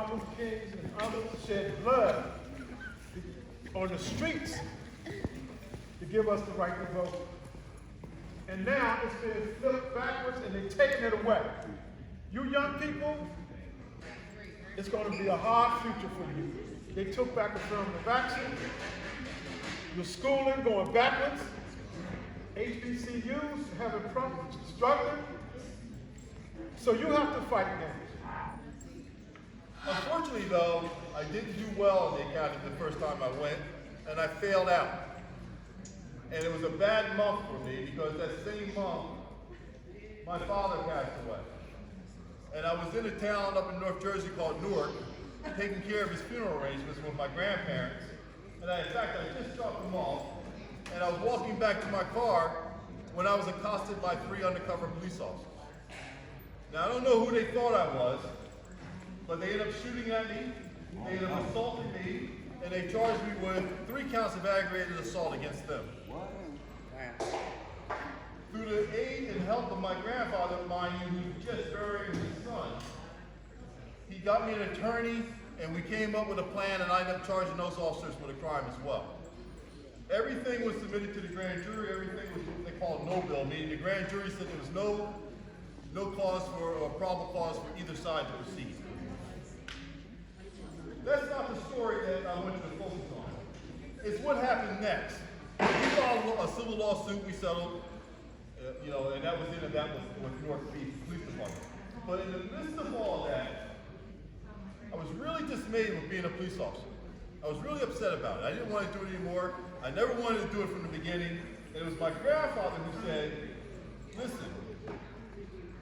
Martin Luther King and others shed blood on the streets to give us the right to vote. And now it's been flipped backwards and they're taking it away. You young people, it's going to be a hard future for you. They took back affirmative action. Your schooling going backwards. HBCUs having problems, struggling. So you have to fight now. Unfortunately, though, I didn't do well in the academy the first time I went, and I failed out. And it was a bad month for me because that same month, my father passed away. And I was in a town up in North Jersey called Newark, taking care of his funeral arrangements with my grandparents. And in fact, I just dropped them off, and I was walking back to my car when I was accosted by 3 undercover police officers. Now, I don't know who they thought I was, but they ended up shooting at me, they ended up assaulting me, and they charged me with 3 counts of aggravated assault against them. Through the aid and help of my grandfather, mind you, who's just burying his son, he got me an attorney, and we came up with a plan, and I ended up charging those officers with a crime as well. Everything was submitted to the grand jury. Everything was what they call no bill, meaning the grand jury said there was no cause for, or probable cause for either side to proceed. That's not the story that I want you to focus on. It's what happened next. We filed a civil lawsuit, we settled, and that was with North Beach Police Department. But in the midst of all that, I was really dismayed with being a police officer. I was really upset about it. I didn't want to do it anymore. I never wanted to do it from the beginning. And it was my grandfather who said, listen,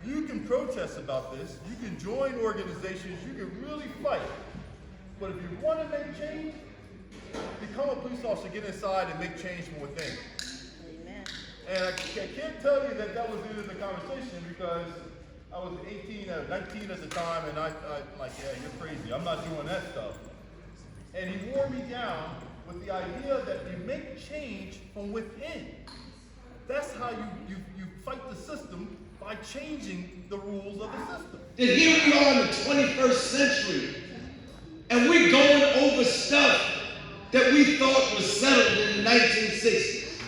you can protest about this, you can join organizations, you can really fight. But if you want to make change, become a police officer, get inside and make change from within. Amen. And I can't tell you that was the end of the conversation because I was 18 or 19 at the time, and I'm like, yeah, you're crazy. I'm not doing that stuff. And he wore me down with the idea that you make change from within. That's how you fight the system, by changing the rules of the system. And here we are in the 21st century, and we're going over stuff that we thought was settled in the 1960s.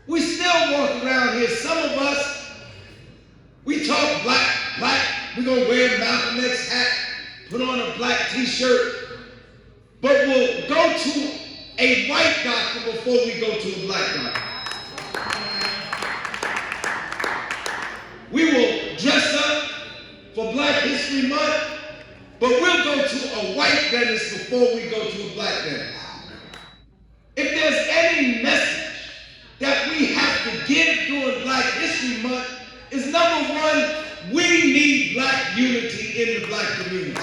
We still walk around here, some of us, we talk black, we're going to wear a Malcolm X hat, put on a black t-shirt, but we'll go to a white doctor before we go to a black doctor. We will dress up for Black History Month, but we'll go to a white dentist before we go to a black dentist. If there's any message that we have to give during Black History Month, is number one, we need black unity in the black community.